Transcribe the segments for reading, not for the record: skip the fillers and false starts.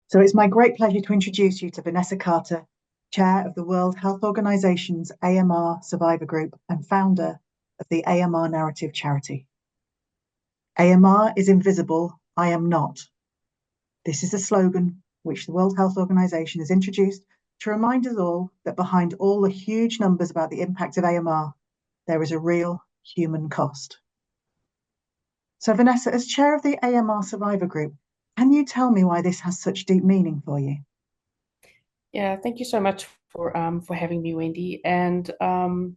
So it's my great pleasure to introduce you to Vanessa Carter, Chair of the World Health Organization's AMR Survivor Group and founder of the AMR Narrative charity. AMR is invisible, I am not. This is a slogan which the World Health Organization has introduced to remind us all that behind all the huge numbers about the impact of AMR, there is a real human cost. So Vanessa, as chair of the AMR Survivor Group, can you tell me why this has such deep meaning for you? Yeah, thank you so much for having me, Wendy. And I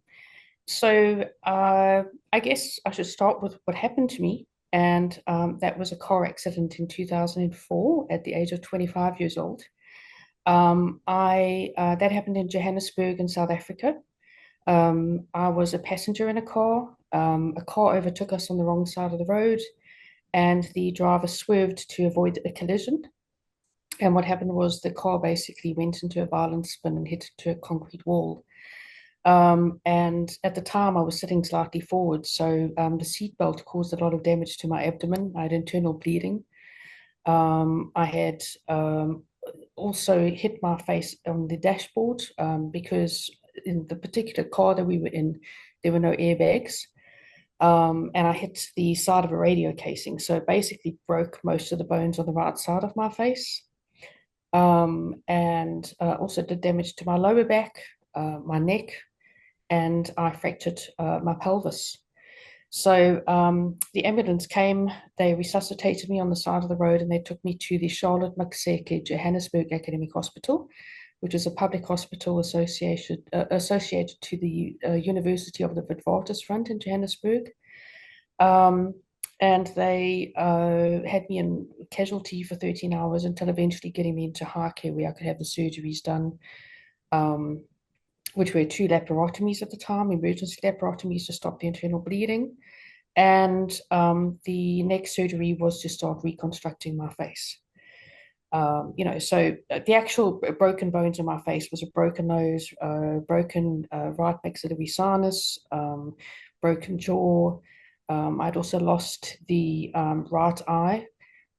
guess I should start with what happened to me, and that was a car accident in 2004 at the age of 25 years old. I That happened in Johannesburg in South Africa. I was a passenger in a car. A car overtook us on the wrong side of the road, and the driver swerved to avoid a collision. And what happened was the car basically went into a violent spin and hit into a concrete wall. And at the time, I was sitting slightly forward, so the seatbelt caused a lot of damage to my abdomen. I had internal bleeding. I had also hit my face on the dashboard because in the particular car that we were in, there were no airbags. And I hit the side of a radio casing, so it basically broke most of the bones on the right side of my face. And also did damage to my lower back, my neck, and I fractured my pelvis. So the ambulance came, they resuscitated me on the side of the road, and they took me to the Charlotte Maxeke Johannesburg Academic Hospital, which is a public hospital associated to the University of the Witwatersrand in Johannesburg. Um, and they had me in casualty for 13 hours until eventually getting me into high care where I could have the surgeries done, um, which were two laparotomies at the time, emergency laparotomies to stop the internal bleeding. And the next surgery was to start reconstructing my face. So the actual broken bones in my face was a broken nose, broken right maxillary sinus, broken jaw. I'd also lost the right eye,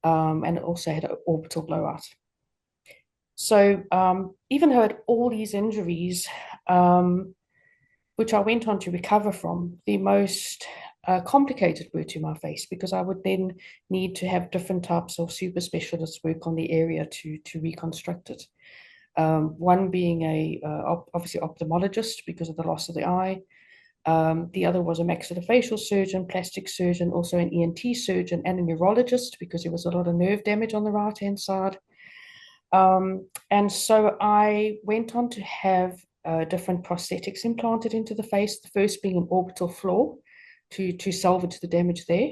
and also had an orbital blowout. So even though I had all these injuries, which I went on to recover from, the most complicated were to my face, because I would then need to have different types of super specialists work on the area to reconstruct it. One being obviously ophthalmologist because of the loss of the eye. The other was a maxillofacial surgeon, plastic surgeon, also an ENT surgeon, and a neurologist because there was a lot of nerve damage on the right-hand side. And so I went on to have different prosthetics implanted into the face, the first being an orbital floor to salvage the damage there.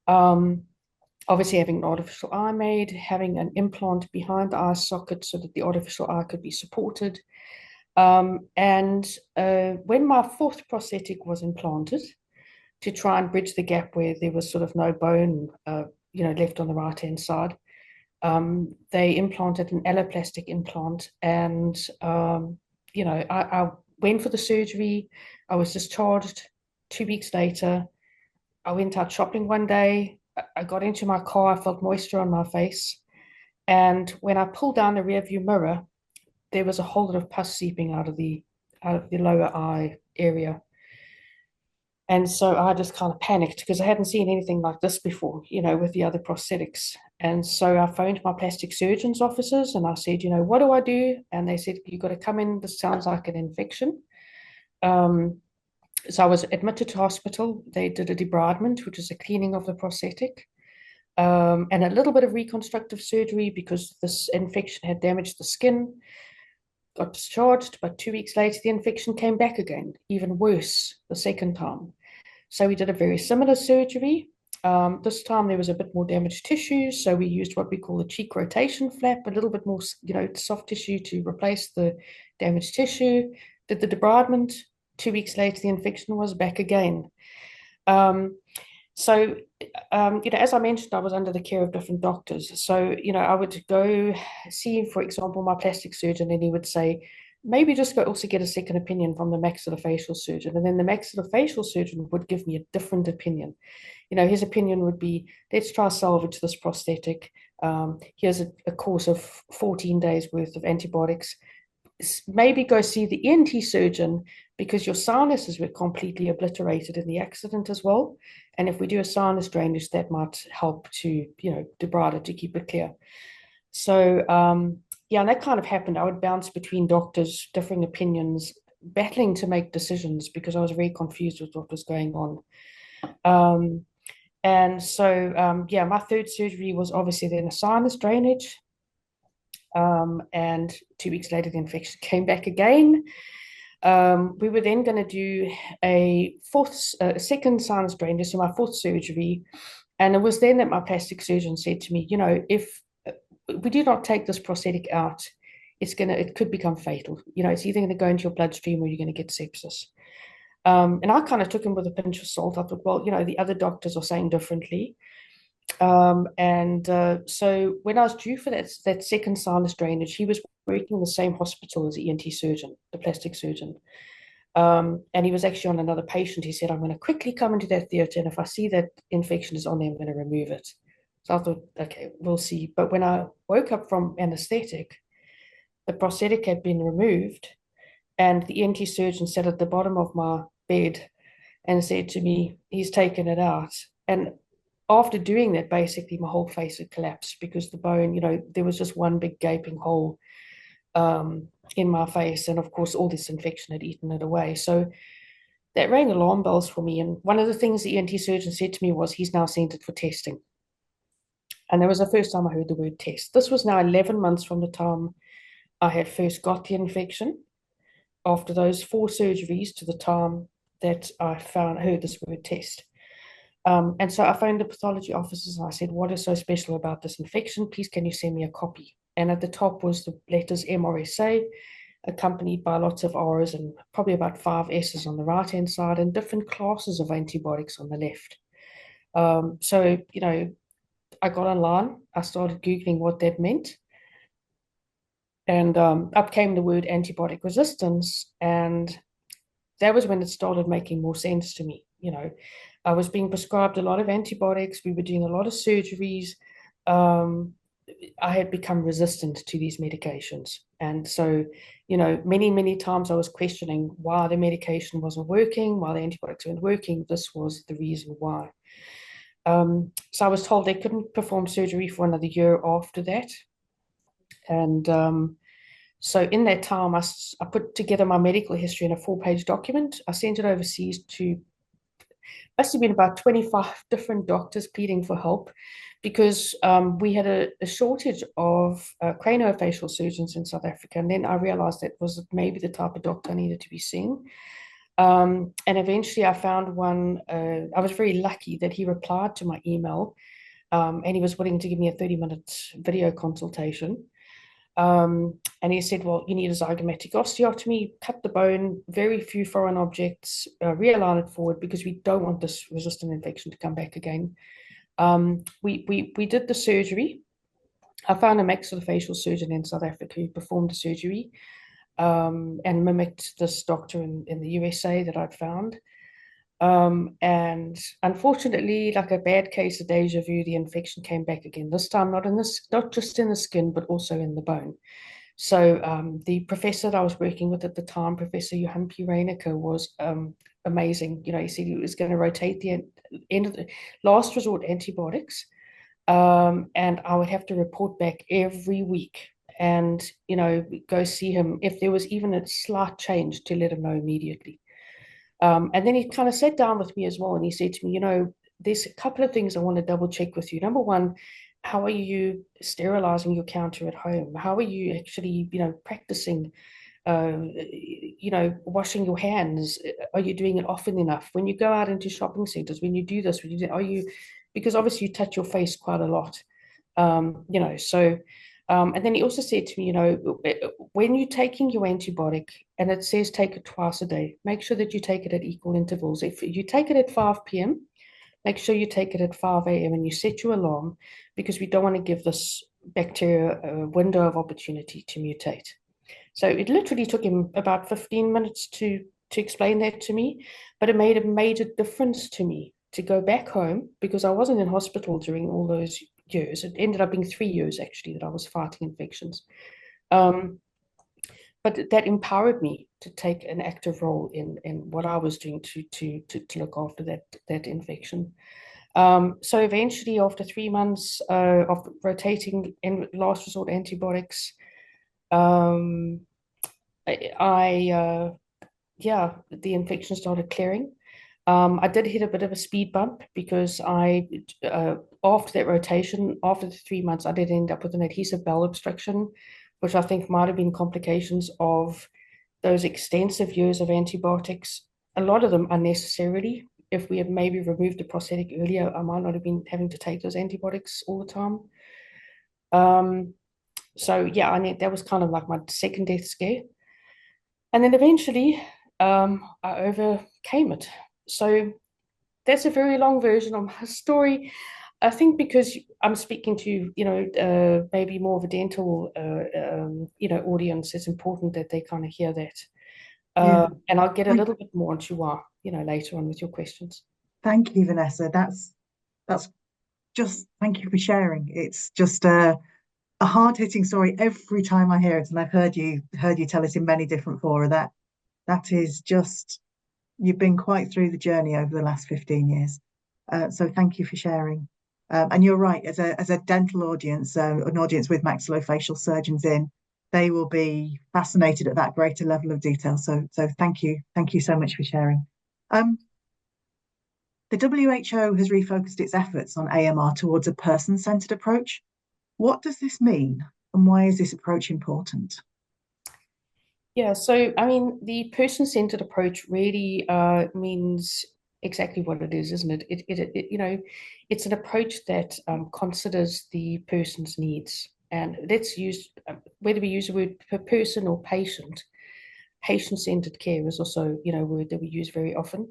Obviously, having an artificial eye made, having an implant behind the eye socket so that the artificial eye could be supported. And when my fourth prosthetic was implanted to try and bridge the gap where there was sort of no bone, left on the right-hand side, they implanted an alloplastic implant, and I went for the surgery. I was discharged 2 weeks later. I went out shopping one day. I got into my car. I felt moisture on my face, and when I pulled down the rearview mirror, there was a whole lot of pus seeping out of the lower eye area. And so I just kind of panicked because I hadn't seen anything like this before, with the other prosthetics. And so I phoned my plastic surgeon's offices and I said, what do I do? And they said, you've got to come in. This sounds like an infection. So I was admitted to hospital. They did a debridement, which is a cleaning of the prosthetic, and a little bit of reconstructive surgery because this infection had damaged the skin. Got discharged, but 2 weeks later, the infection came back again, even worse the second time. So we did a very similar surgery. This time there was a bit more damaged tissue, so we used what we call the cheek rotation flap, a little bit more, soft tissue to replace the damaged tissue. Did the debridement. 2 weeks later, the infection was back again. As I mentioned, I was under the care of different doctors. So, I would go see, for example, my plastic surgeon, and he would say, maybe just go also get a second opinion from the maxillofacial surgeon. And then the maxillofacial surgeon would give me a different opinion. His opinion would be, let's try salvage this prosthetic. Here's a course of 14 days worth of antibiotics. Maybe go see the ENT surgeon because your sinuses were completely obliterated in the accident as well. And if we do a sinus drainage, that might help to, debride it, to keep it clear. So, yeah, and that kind of happened. I would bounce between doctors, differing opinions, battling to make decisions because I was very confused with what was going on. And so, yeah, my third surgery was obviously then a sinus drainage. And 2 weeks later, the infection came back again. We were then going to do a second sinus drainage, so my fourth surgery. And it was then that my plastic surgeon said to me, if we do not take this prosthetic out, it could become fatal. It's either going to go into your bloodstream or you're going to get sepsis. And I kind of took him with a pinch of salt. I thought, well, the other doctors are saying differently. So when I was due for that second sinus drainage, he was working in the same hospital as the ENT surgeon, the plastic surgeon. And he was actually on another patient. He said, I'm going to quickly come into that theatre, and if I see that infection is on there, I'm going to remove it. So I thought, okay, we'll see. But when I woke up from anesthetic, the prosthetic had been removed, and the ENT surgeon sat at the bottom of my bed and said to me, he's taken it out. And after doing that, basically my whole face had collapsed because the bone, there was just one big gaping hole in my face. And of course, all this infection had eaten it away. So that rang alarm bells for me. And one of the things the ENT surgeon said to me was, he's now sent it for testing. And that was the first time I heard the word test. This was now 11 months from the time I had first got the infection, after those 4 surgeries, to the time that I heard this word test. And so I phoned the pathology officers and I said, what is so special about this infection? Please, can you send me a copy? And at the top was the letters MRSA, accompanied by lots of R's and probably about 5 S's on the right-hand side and different classes of antibiotics on the left. So, I got online. I started Googling what that meant. And up came the word antibiotic resistance. And that was when it started making more sense to me. I was being prescribed a lot of antibiotics. We were doing a lot of surgeries. I had become resistant to these medications. And so, many, many times I was questioning why the medication wasn't working, why the antibiotics weren't working. This was the reason why. So I was told they couldn't perform surgery for another year after that. And so in that time, I put together my medical history in a 4-page document. I sent it overseas to, must have been about 25 different doctors pleading for help, because we had a shortage of craniofacial surgeons in South Africa. And then I realized that was maybe the type of doctor I needed to be seeing. And eventually I found one. I was very lucky that he replied to my email, and he was willing to give me a 30-minute video consultation. And he said, well, you need a zygomatic osteotomy, cut the bone, very few foreign objects, realign it forward because we don't want this resistant infection to come back again. We did the surgery. I found a maxillofacial surgeon in South Africa who performed the surgery and mimicked this doctor in the USA that I'd found. And unfortunately, like a bad case of deja vu, the infection came back again. This time, not just in the skin, but also in the bone. So the professor that I was working with at the time, Professor Johan P. Reinecker, was amazing. He said he was going to rotate the end of the last resort antibiotics, and I would have to report back every week and go see him if there was even a slight change, to let him know immediately. And then he kind of sat down with me as well, and he said to me, there's a couple of things I want to double check with you. Number one, how are you sterilizing your counter at home? How are you actually, practicing, washing your hands? Are you doing it often enough? When you go out into shopping centers, when you do this, because obviously you touch your face quite a lot, and then he also said to me, when you're taking your antibiotic and it says take it twice a day, make sure that you take it at equal intervals. If you take it at 5 p.m., make sure you take it at 5 a.m. and you set your alarm, because we don't want to give this bacteria a window of opportunity to mutate. So it literally took him about 15 minutes to explain that to me, but it made a major difference to me to go back home, because I wasn't in hospital during all those years. It ended up being 3 years actually that I was fighting infections. But that empowered me to take an active role in what I was doing to look after that infection. So eventually, after 3 months of rotating in last resort antibiotics, yeah, the infection started clearing. I did hit a bit of a speed bump because after that rotation, after the 3 months, I did end up with an adhesive bowel obstruction, which I think might have been complications of those extensive years of antibiotics, a lot of them unnecessarily. If we had maybe removed the prosthetic earlier, I might not have been having to take those antibiotics all the time. So yeah, that was kind of like my second death scare. And then eventually, I overcame it. So that's a very long version of my story. I think because I'm speaking to, maybe more of a dental, audience, it's important that they kind of hear that. And I'll get a little bit more into why, later on with your questions. Thank you, Vanessa. That's just, thank you for sharing. It's just a hard-hitting story every time I hear it, and I've heard you tell it in many different fora. That is just, you've been quite through the journey over the last 15 years. So thank you for sharing. And you're right, as a dental audience, an audience with maxillofacial surgeons in, they will be fascinated at that greater level of detail. So thank you so much for sharing. The WHO has refocused its efforts on AMR towards a person-centered approach. What does this mean, and why is this approach important? Yeah, so I mean, the person-centered approach really means exactly what it is, isn't it? It's an approach that considers the person's needs. And let's use, whether we use the word per person or patient, patient-centered care is also, a word that we use very often.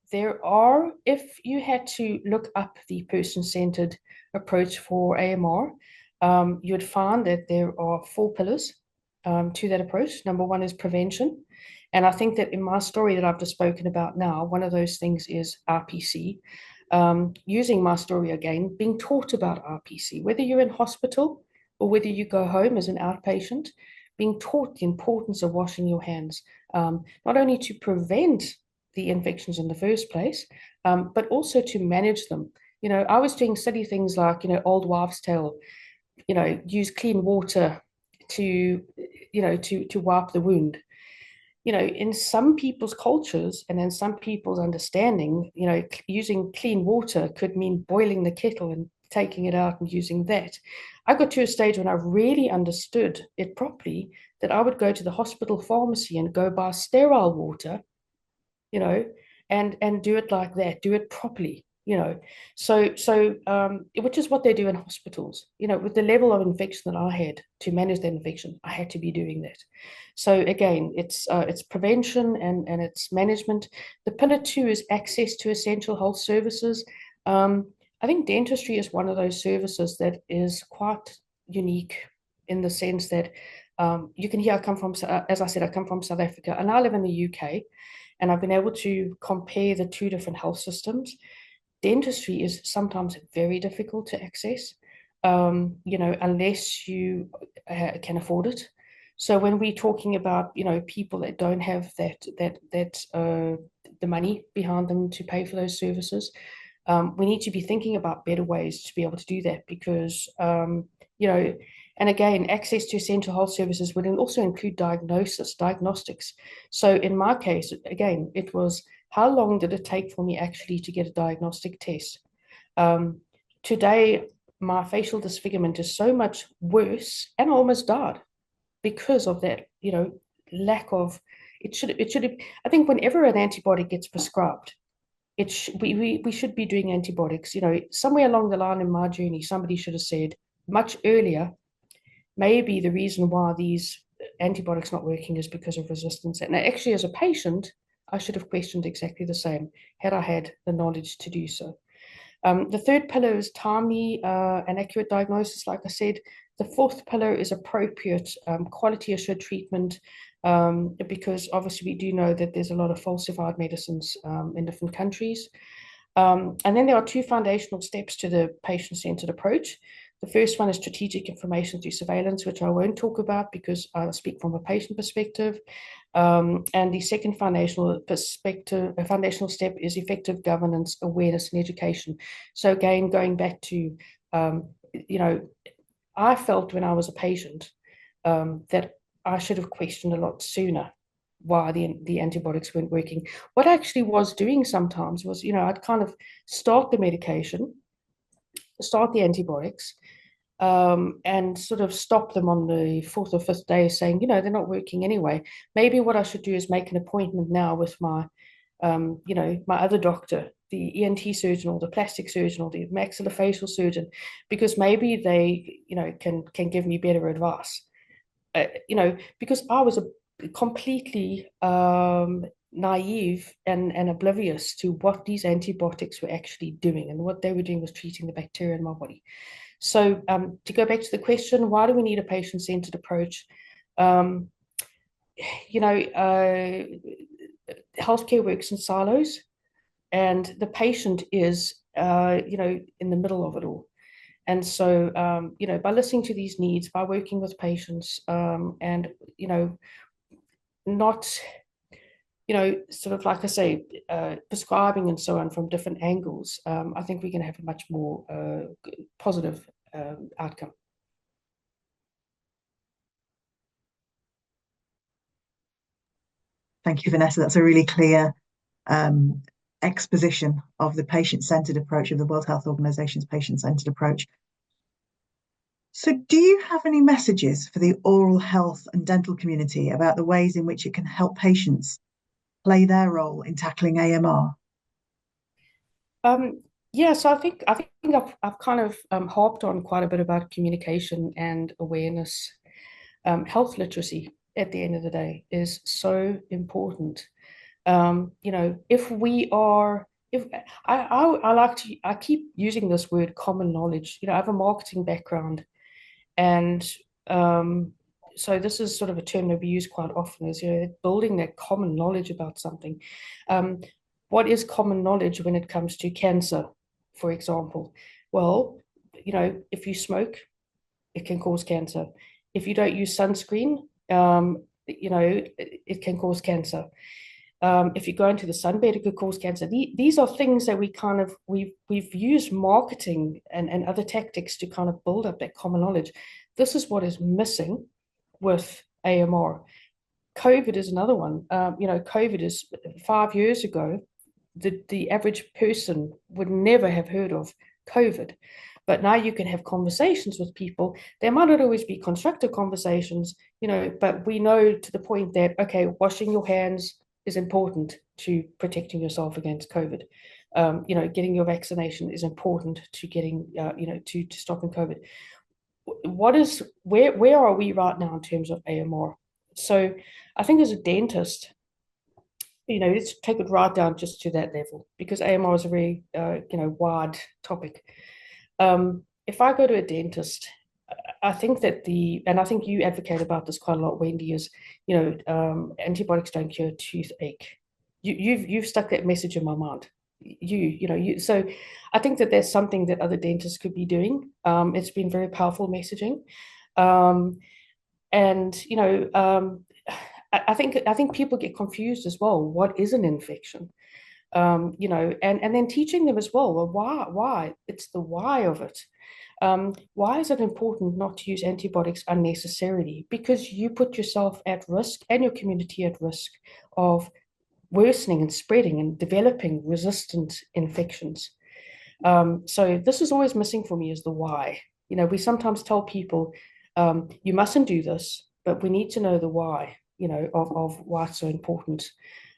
There are, if you had to look up the person-centered approach for AMR, you would find that there are 4 pillars to that approach. Number 1 is prevention. And I think that in my story that I've just spoken about now, one of those things is RPC. Using my story again, being taught about RPC, whether you're in hospital or whether you go home as an outpatient, being taught the importance of washing your hands, not only to prevent the infections in the first place, but also to manage them. I was doing silly things like, old wives' tale, use clean water to wipe the wound. In some people's cultures and in some people's understanding, using clean water could mean boiling the kettle and taking it out and using that. I got to a stage when I really understood it properly, that I would go to the hospital pharmacy and go buy sterile water, and do it like that, do it properly, which is what they do in hospitals. With the level of infection that I had to manage that infection, I had to be doing that. So again, it's prevention and it's management. The pillar 2 is access to essential health services. I think dentistry is one of those services that is quite unique in the sense that you can hear I come from, as I said, I come from South Africa and I live in the UK, and I've been able to compare the 2 different health systems. Dentistry is sometimes very difficult to access, unless you can afford it. So when we're talking about, people that don't have the money behind them to pay for those services, we need to be thinking about better ways to be able to do that because, and again, access to essential health services would also include diagnostics. So in my case, again, it was how long did it take for me actually to get a diagnostic test? Today, my facial disfigurement is so much worse, and I almost died because of that, lack of, it should have, I think whenever an antibiotic gets prescribed, we should be doing antibiotics. Somewhere along the line in my journey, somebody should have said much earlier, maybe the reason why these antibiotics not working is because of resistance. And actually, as a patient, I should have questioned exactly the same had I had the knowledge to do so. The 3rd pillar is timely and accurate diagnosis, like I said. The 4th pillar is appropriate quality assured treatment, because obviously we do know that there's a lot of falsified medicines in different countries. And then there are two foundational steps to the patient-centered approach. The first one is strategic information through surveillance, which I won't talk about because I speak from a patient perspective. And the second foundational step is effective governance, awareness, and education. So again, going back to, I felt when I was a patient that I should have questioned a lot sooner why the antibiotics weren't working. What I actually was doing sometimes was, I'd kind of start the medication, start the antibiotics, and sort of stop them on the fourth or fifth day, saying, they're not working anyway. Maybe what I should do is make an appointment now with my, my other doctor, the ENT surgeon or the plastic surgeon or the maxillofacial surgeon, because maybe they, can give me better advice. Because I was completely naive and oblivious to what these antibiotics were actually doing, and what they were doing was treating the bacteria in my body. So to go back to the question, why do we need a patient-centered approach? Healthcare works in silos, and the patient is, in the middle of it all. And so, by listening to these needs, by working with patients, and, not, sort of like I say, prescribing and so on from different angles, I think we can have a much more positive outcome. Thank you, Vanessa. That's a really clear exposition of the patient-centered approach, of the World Health Organization's patient-centered approach. So do you have any messages for the oral health and dental community about the ways in which it can help patients play their role in tackling AMR? Yeah, so I think I've kind of harped on quite a bit about communication and awareness. Health literacy, at the end of the day, is so important. If we are, if I keep using this word common knowledge. I have a marketing background, and so this is sort of a term that we use quite often, is, building that common knowledge about something. What is common knowledge when it comes to cancer, for example? Well, if you smoke, it can cause cancer. If you don't use sunscreen, it can cause cancer. If you go into the sunbed, it could cause cancer. These are things that we've used marketing and other tactics to kind of build up that common knowledge. This is what is missing with AMR. COVID is another one. COVID is 5 years ago, the average person would never have heard of COVID. But now you can have conversations with people. They might not always be constructive conversations, but we know to the point that, okay, washing your hands is important to protecting yourself against COVID. Getting your vaccination is important to getting, to stopping COVID. Where are we right now in terms of AMR? So I think as a dentist, let's take it right down just to that level, because AMR is a very, wide topic. If I go to a dentist, I think that and I think you advocate about this quite a lot, Wendy, is, antibiotics don't cure toothache. You've stuck that message in my mind. So I think that there's something that other dentists could be doing. It's been very powerful messaging. I think people get confused as well. What is an infection? And then teaching them as well, why? It's the why of it. Why is it important not to use antibiotics unnecessarily? Because you put yourself at risk and your community at risk of worsening and spreading and developing resistant infections. So this is always missing for me, is the why. We sometimes tell people, you mustn't do this, but we need to know the why, of why it's so important.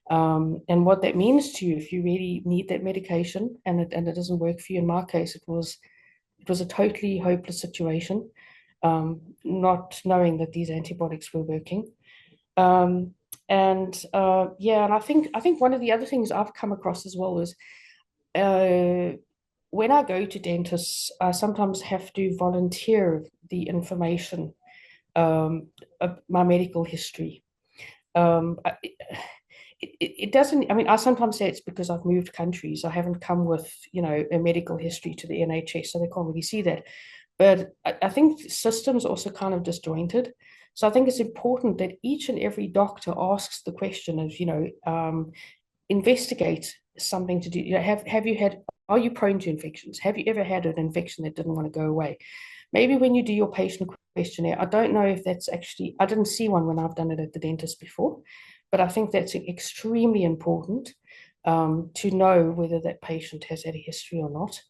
And what that means to you if you really need that medication and it doesn't work for you. In my case, it was a totally hopeless situation, not knowing that these antibiotics were working. And I think one of the other things I've come across as well is, when I go to dentists, I sometimes have to volunteer the information, of my medical history. it doesn't, I mean, I sometimes say it's because I've moved countries. I haven't come with, a medical history to the NHS, so they can't really see that. But I think systems are also kind of disjointed. So I think it's important that each and every doctor asks the question of, investigate something to do. Have you had, are you prone to infections? Have you ever had an infection that didn't want to go away? Maybe when you do your patient questionnaire, I don't know if that's actually, I didn't see one when I've done it at the dentist before, but I think that's extremely important to know whether that patient has had a history or not.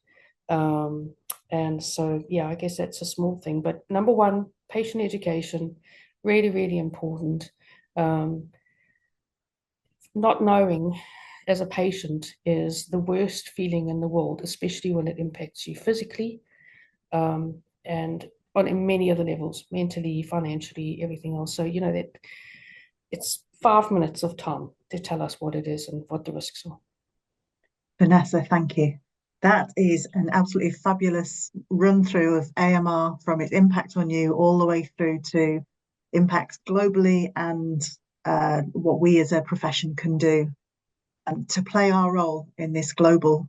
And so, yeah, I guess that's a small thing. But number one, patient education, really, really important. Not knowing as a patient is the worst feeling in the world, especially when it impacts you physically, and on many other levels, mentally, financially, everything else. So, that it's 5 minutes of time to tell us what it is and what the risks are. Vanessa, thank you. That is an absolutely fabulous run through of AMR, from its impact on you all the way through to impacts globally, and what we as a profession can do to play our role in this global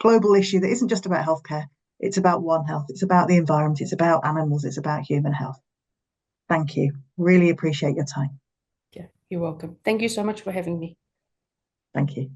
issue that isn't just about healthcare. It's about One Health. It's about the environment. It's about animals. It's about human health. Thank you. Really appreciate your time. Yeah, you're welcome. Thank you so much for having me. Thank you.